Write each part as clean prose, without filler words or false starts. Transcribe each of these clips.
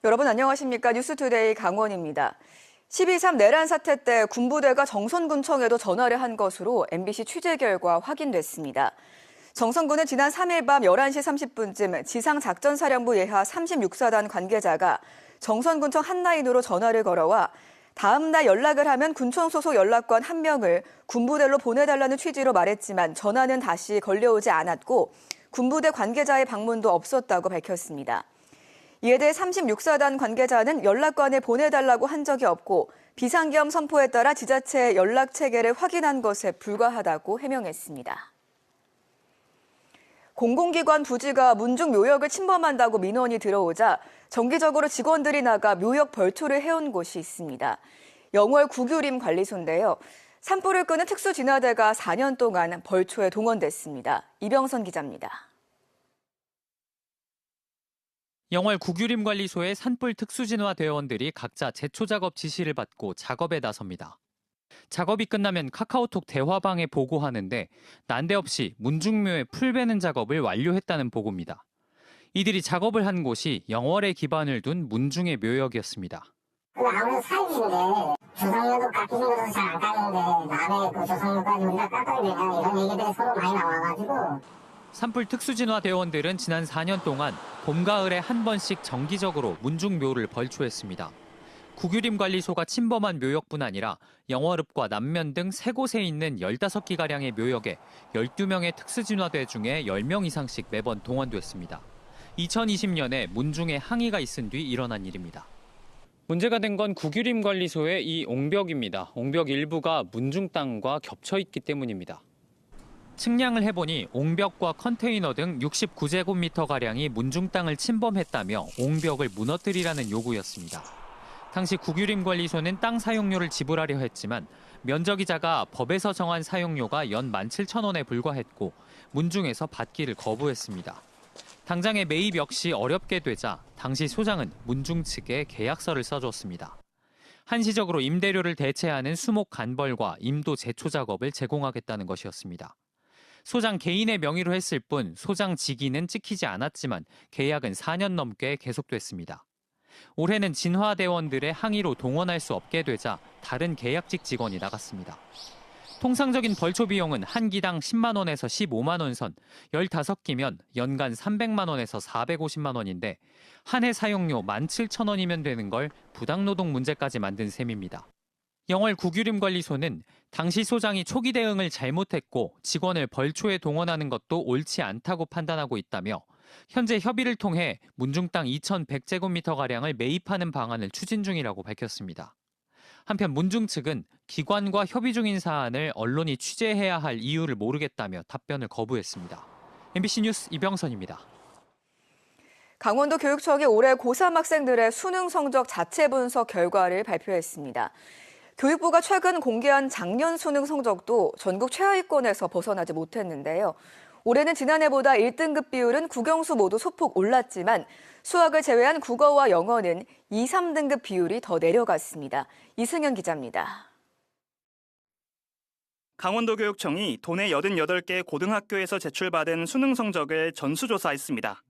여러분 안녕하십니까? 뉴스투데이 강원입니다. 12.3 내란 사태 때 군부대가 정선군청에도 전화를 한 것으로 MBC 취재 결과 확인됐습니다. 정선군은 지난 3일 밤 11시 30분쯤 지상작전사령부 예하 36사단 관계자가 정선군청 한라인으로 전화를 걸어와 다음 날 연락을 하면 군청 소속 연락관 한 명을 군부대로 보내달라는 취지로 말했지만 전화는 다시 걸려오지 않았고 군부대 관계자의 방문도 없었다고 밝혔습니다. 이에 대해 36사단 관계자는 연락관에 보내달라고 한 적이 없고 비상계엄 선포에 따라 지자체의 연락체계를 확인한 것에 불과하다고 해명했습니다. 공공기관 부지가 문중 묘역을 침범한다고 민원이 들어오자 정기적으로 직원들이 나가 묘역 벌초를 해온 곳이 있습니다. 영월 구규림 관리소인데요. 산불을 끄는 특수진화대가 4년 동안 벌초에 동원됐습니다. 이병선 기자입니다. 영월 구규림 관리소의 산불 특수진화 대원들이 각자 제초 작업 지시를 받고 작업에 나섭니다. 작업이 끝나면 카카오톡 대화방에 보고하는데 난데없이 문중묘에 풀 베는 작업을 완료했다는 보고입니다. 이들이 작업을 한 곳이 영월에 기반을 둔 문중의 묘역이었습니다. 아무래도 사입인데 조성료도 깎이는 것도 잘 안 깎이는데 남의 그 조성료까지 우리가 깎아야 되냐 이런 얘기들이 서로 많이 나와가지고 산불 특수진화 대원들은 지난 4년 동안 봄, 가을에 한 번씩 정기적으로 문중묘를 벌초했습니다. 구규림 관리소가 침범한 묘역뿐 아니라 영월읍과 남면 등 3곳에 있는 15기가량의 묘역에 12명의 특수진화대 중에 10명 이상씩 매번 동원됐습니다. 2020년에 문중에 항의가 있은 뒤 일어난 일입니다. 문제가 된 건 구규림 관리소의 이 옹벽입니다. 옹벽 일부가 문중 땅과 겹쳐 있기 때문입니다. 측량을 해보니 옹벽과 컨테이너 등 69제곱미터가량이 문중 땅을 침범했다며 옹벽을 무너뜨리라는 요구였습니다. 당시 구규림 관리소는 땅 사용료를 지불하려 했지만 면적이 작아 법에서 정한 사용료가 연 17,000원에 불과했고 문중에서 받기를 거부했습니다. 당장의 매입 역시 어렵게 되자 당시 소장은 문중 측에 계약서를 써줬습니다. 한시적으로 임대료를 대체하는 수목 간벌과 임도 제초 작업을 제공하겠다는 것이었습니다. 소장 개인의 명의로 했을 뿐 소장 직위는 찍히지 않았지만 계약은 4년 넘게 계속됐습니다. 올해는 진화대원들의 항의로 동원할 수 없게 되자 다른 계약직 직원이 나갔습니다. 통상적인 벌초 비용은 한 기당 10만 원에서 15만 원 선, 15기면 연간 300만 원에서 450만 원인데 한 해 사용료 17,000원이면 되는 걸 부당노동 문제까지 만든 셈입니다. 영월 구규림 관리소는 당시 소장이 초기 대응을 잘못했고 직원을 벌초에 동원하는 것도 옳지 않다고 판단하고 있다며 현재 협의를 통해 문중 땅 2,100제곱미터가량을 매입하는 방안을 추진 중이라고 밝혔습니다. 한편 문중 측은 기관과 협의 중인 사안을 언론이 취재해야 할 이유를 모르겠다며 답변을 거부했습니다. MBC 뉴스 이병선입니다. 강원도 교육청이 올해 고3 학생들의 수능 성적 자체 분석 결과를 발표했습니다. 교육부가 최근 공개한 작년 수능 성적도 전국 최하위권에서 벗어나지 못했는데요. 올해는 지난해보다 1등급 비율은 국영수 모두 소폭 올랐지만 수학을 제외한 국어와 영어는 2, 3등급 비율이 더 내려갔습니다. 이승현 기자입니다. 강원도교육청이 도내 88개 고등학교에서 제출받은 수능 성적을 전수조사했습니다.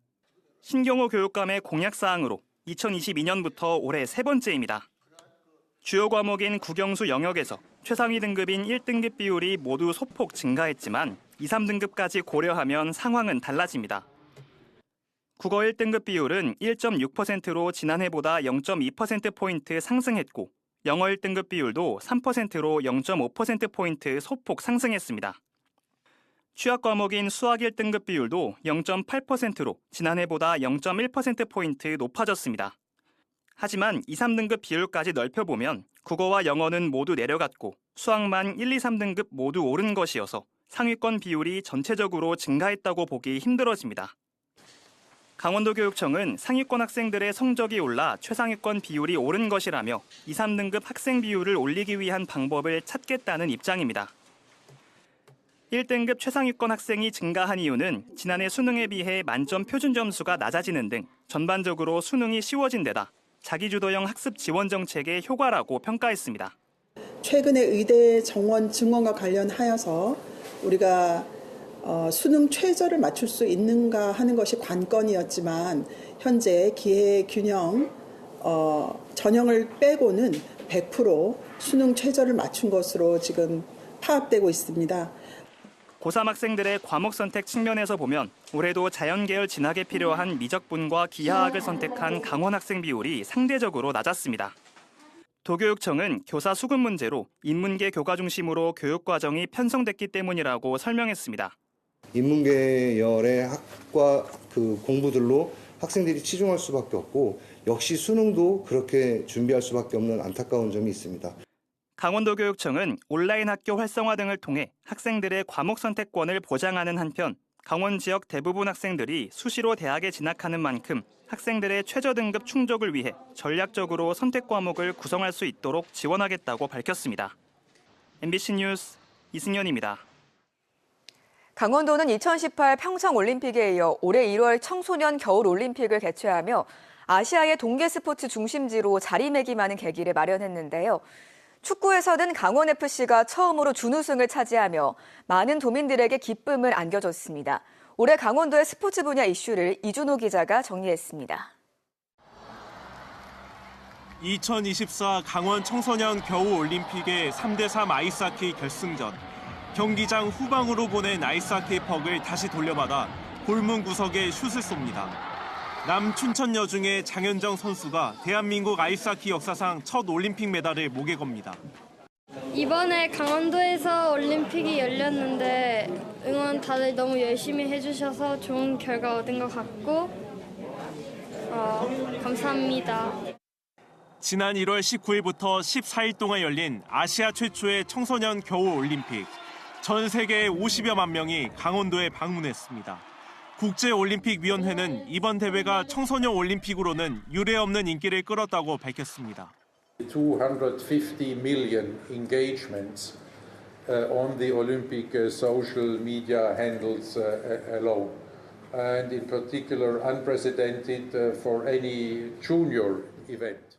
신경호 교육감의 공약사항으로 2022년부터 올해 세 번째입니다. 주요 과목인 국영수 영역에서 최상위 등급인 1등급 비율이 모두 소폭 증가했지만 2, 3등급까지 고려하면 상황은 달라집니다. 국어 1등급 비율은 1.6%로 지난해보다 0.2%포인트 상승했고 영어 1등급 비율도 3%로 0.5%포인트 소폭 상승했습니다. 취약 과목인 수학 1등급 비율도 0.8%로 지난해보다 0.1%포인트 높아졌습니다. 하지만 2, 3등급 비율까지 넓혀보면 국어와 영어는 모두 내려갔고 수학만 1, 2, 3등급 모두 오른 것이어서 상위권 비율이 전체적으로 증가했다고 보기 힘들어집니다. 강원도교육청은 상위권 학생들의 성적이 올라 최상위권 비율이 오른 것이라며 2, 3등급 학생 비율을 올리기 위한 방법을 찾겠다는 입장입니다. 1등급 최상위권 학생이 증가한 이유는 지난해 수능에 비해 만점 표준 점수가 낮아지는 등 전반적으로 수능이 쉬워진 데다 자기주도형 학습 지원 정책의 효과라고 평가했습니다. 최근에 의대 정원 증원과 관련하여서 우리가 수능 최저를 맞출 수 있는가 하는 것이 관건이었지만 현재 기회 균형 전형을 빼고는 100% 수능 최저를 맞춘 것으로 지금 파악되고 있습니다. 고3 학생들의 과목 선택 측면에서 보면 올해도 자연계열 진학에 필요한 미적분과 기하학을 선택한 강원 학생 비율이 상대적으로 낮았습니다. 도교육청은 교사 수급 문제로 인문계 교과 중심으로 교육과정이 편성됐기 때문이라고 설명했습니다. 인문계열의 학과 공부들로 학생들이 치중할 수밖에 없고 역시 수능도 그렇게 준비할 수밖에 없는 안타까운 점이 있습니다. 강원도교육청은 온라인 학교 활성화 등을 통해 학생들의 과목 선택권을 보장하는 한편 강원 지역 대부분 학생들이 수시로 대학에 진학하는 만큼 학생들의 최저 등급 충족을 위해 전략적으로 선택 과목을 구성할 수 있도록 지원하겠다고 밝혔습니다. MBC 뉴스 이승현입니다. 강원도는 2018 평창올림픽에 이어 올해 1월 청소년 겨울올림픽을 개최하며 아시아의 동계 스포츠 중심지로 자리매김하는 계기를 마련했는데요. 축구에서는 강원FC가 처음으로 준우승을 차지하며 많은 도민들에게 기쁨을 안겨줬습니다. 올해 강원도의 스포츠 분야 이슈를 이준호 기자가 정리했습니다. 2024 강원 청소년 겨울올림픽의 3대3 아이스하키 결승전. 경기장 후방으로 보낸 아이스하키 퍽을 다시 돌려받아 골문 구석에 슛을 쏩니다. 남춘천 여중의 장현정 선수가 대한민국 아이스하키 역사상 첫 올림픽 메달을 목에 겁니다. 이번에 강원도에서 올림픽이 열렸는데 응원 다들 너무 열심히 해주셔서 좋은 결과 얻은 것 같고 감사합니다. 지난 1월 19일부터 14일 동안 열린 아시아 최초의 청소년 겨울올림픽. 전 세계의 50여만 명이 강원도에 방문했습니다. 국제올림픽위원회는 이번 대회가 청소년 올림픽으로는 유례없는 인기를 끌었다고 밝혔습니다. 250 million engagements on the Olympic social media handles alone, and in particular unprecedented for any junior event.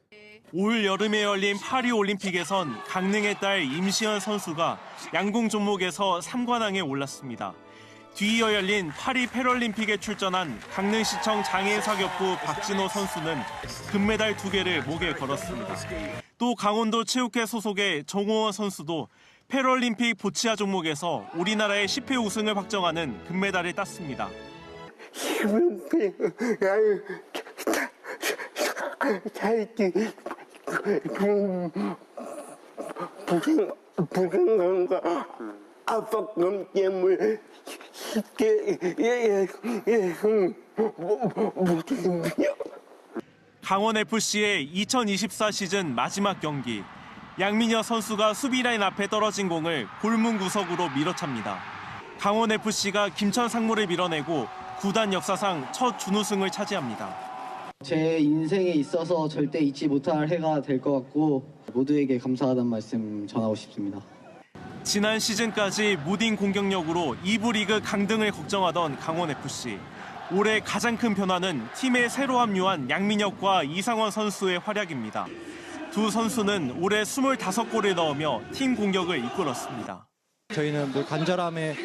올 여름에 열린 파리올림픽에선 강릉의 딸 임시연 선수가 양궁 종목에서 3관왕에 올랐습니다. 뒤이어 열린 파리 패럴림픽에 출전한 강릉시청 장애인사격부 박진호 선수는 금메달 2개를 목에 걸었습니다. 또 강원도 체육회 소속의 정호원 선수도 패럴림픽 보치아 종목에서 우리나라의 10회 우승을 확정하는 금메달을 땄습니다. 부정함과 압박감 때문에 쉽게 못했습니다. 강원FC의 2024 시즌 마지막 경기. 양민여 선수가 수비라인 앞에 떨어진 공을 골문 구석으로 밀어찹니다. 강원FC가 김천 상무를 밀어내고 구단 역사상 첫 준우승을 차지합니다. 제 인생에 있어서 절대 잊지 못할 해가 될 것 같고 모두에게 감사하다는 말씀 전하고 싶습니다. 지난 시즌까지 무딘 공격력으로 2부 리그 강등을 걱정하던 강원FC. 올해 가장 큰 변화는 팀에 새로 합류한 양민혁과 이상원 선수의 활약입니다. 두 선수는 올해 25골을 넣으며 팀 공격을 이끌었습니다. 저희는 늘 간절함에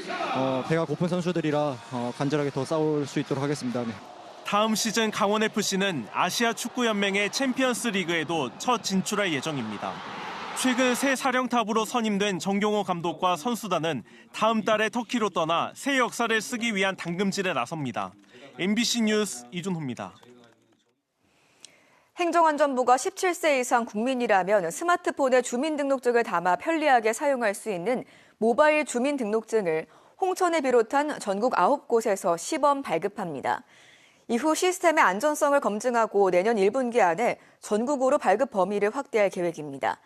배가 고픈 선수들이라 간절하게 더 싸울 수 있도록 하겠습니다. 네. 다음 시즌 강원FC는 아시아 축구연맹의 챔피언스 리그에도 첫 진출할 예정입니다. 최근 새 사령탑으로 선임된 정경호 감독과 선수단은 다음 달에 터키로 떠나 새 역사를 쓰기 위한 당금질에 나섭니다. MBC 뉴스 이준호입니다. 행정안전부가 17세 이상 국민이라면 스마트폰에 주민등록증을 담아 편리하게 사용할 수 있는 모바일 주민등록증을 홍천을 비롯한 전국 9곳에서 시범 발급합니다. 이후 시스템의 안전성을 검증하고 내년 1분기 안에 전국으로 발급 범위를 확대할 계획입니다.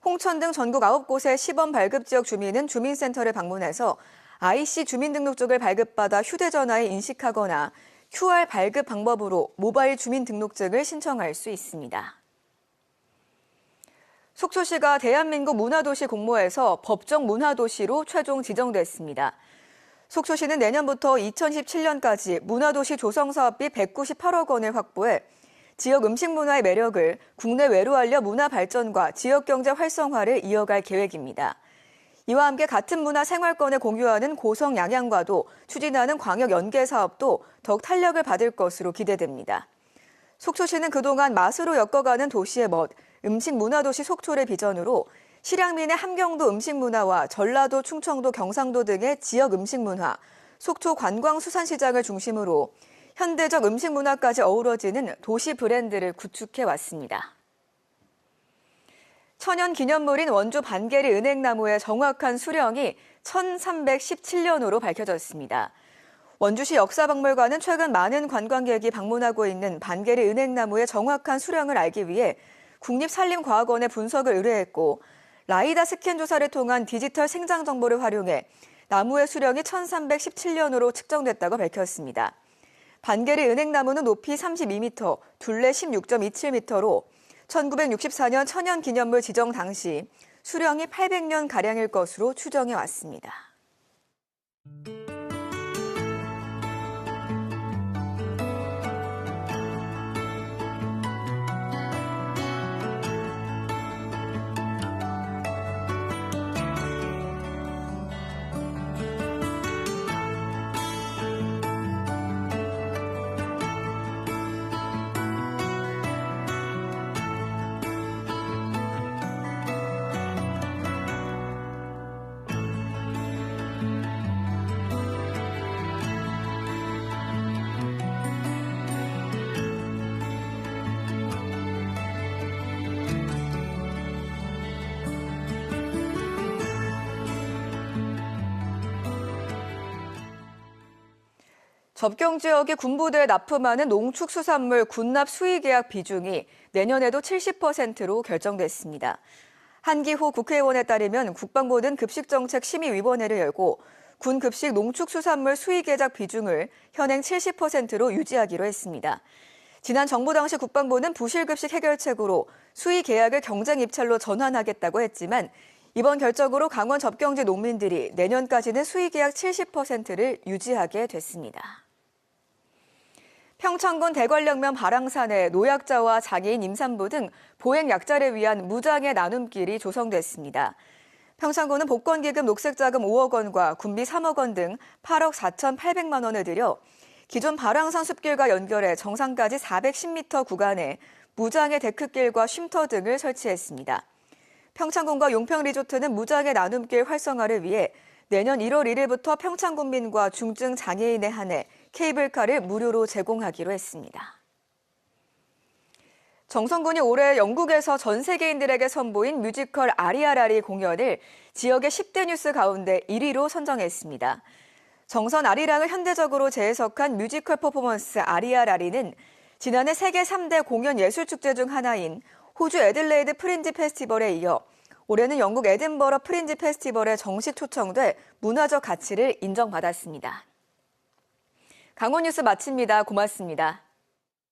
홍천 등 전국 9곳의 시범 발급 지역 주민은 주민센터를 방문해서 IC 주민등록증을 발급받아 휴대전화에 인식하거나 QR 발급 방법으로 모바일 주민등록증을 신청할 수 있습니다. 속초시가 대한민국 문화도시 공모에서 법정 문화도시로 최종 지정됐습니다. 속초시는 내년부터 2017년까지 문화도시 조성사업비 198억 원을 확보해 지역 음식 문화의 매력을 국내외로 알려 문화 발전과 지역경제 활성화를 이어갈 계획입니다. 이와 함께 같은 문화 생활권을 공유하는 고성 양양과도 추진하는 광역 연계 사업도 더욱 탄력을 받을 것으로 기대됩니다. 속초시는 그동안 맛으로 엮어가는 도시의 멋, 음식문화도시 속초를 비전으로 실향민의 함경도 음식문화와 전라도, 충청도, 경상도 등의 지역 음식문화, 속초 관광수산시장을 중심으로 현대적 음식문화까지 어우러지는 도시 브랜드를 구축해왔습니다. 천연기념물인 원주 반계리 은행나무의 정확한 수령이 1317년으로 밝혀졌습니다. 원주시 역사박물관은 최근 많은 관광객이 방문하고 있는 반계리 은행나무의 정확한 수령을 알기 위해 국립산림과학원에 분석을 의뢰했고 라이다 스캔 조사를 통한 디지털 생장 정보를 활용해 나무의 수령이 1317년으로 측정됐다고 밝혔습니다. 반계리 은행나무는 높이 32m, 둘레 16.27m로 1964년 천연기념물 지정 당시 수령이 800년가량일 것으로 추정해 왔습니다. 접경 지역이 군부대에 납품하는 농축수산물 군납 수의계약 비중이 내년에도 70%로 결정됐습니다. 한기호 국회의원에 따르면 국방부는 급식정책심의위원회를 열고 군 급식 농축수산물 수의계약 비중을 현행 70%로 유지하기로 했습니다. 지난 정부 당시 국방부는 부실급식 해결책으로 수의계약을 경쟁입찰로 전환하겠다고 했지만 이번 결정으로 강원 접경지 농민들이 내년까지는 수의계약 70%를 유지하게 됐습니다. 평창군 대관령면 발왕산에 노약자와 장애인 임산부 등 보행약자를 위한 무장의 나눔길이 조성됐습니다. 평창군은 복권기금 녹색자금 5억 원과 군비 3억 원 등 8억 4,800만 원을 들여 기존 발왕산 숲길과 연결해 정상까지 410m 구간에 무장의 데크길과 쉼터 등을 설치했습니다. 평창군과 용평리조트는 무장의 나눔길 활성화를 위해 내년 1월 1일부터 평창군민과 중증 장애인에 한해 케이블카를 무료로 제공하기로 했습니다. 정성군이 올해 영국에서 전 세계인들에게 선보인 뮤지컬 아리아라리 공연을 지역의 10대 뉴스 가운데 1위로 선정했습니다. 정선 아리랑을 현대적으로 재해석한 뮤지컬 퍼포먼스 아리아라리는 지난해 세계 3대 공연 예술축제 중 하나인 호주 애들레이드 프린지 페스티벌에 이어 올해는 영국 에든버러 프린지 페스티벌에 정식 초청돼 문화적 가치를 인정받았습니다. 강원 뉴스 마칩니다. 고맙습니다.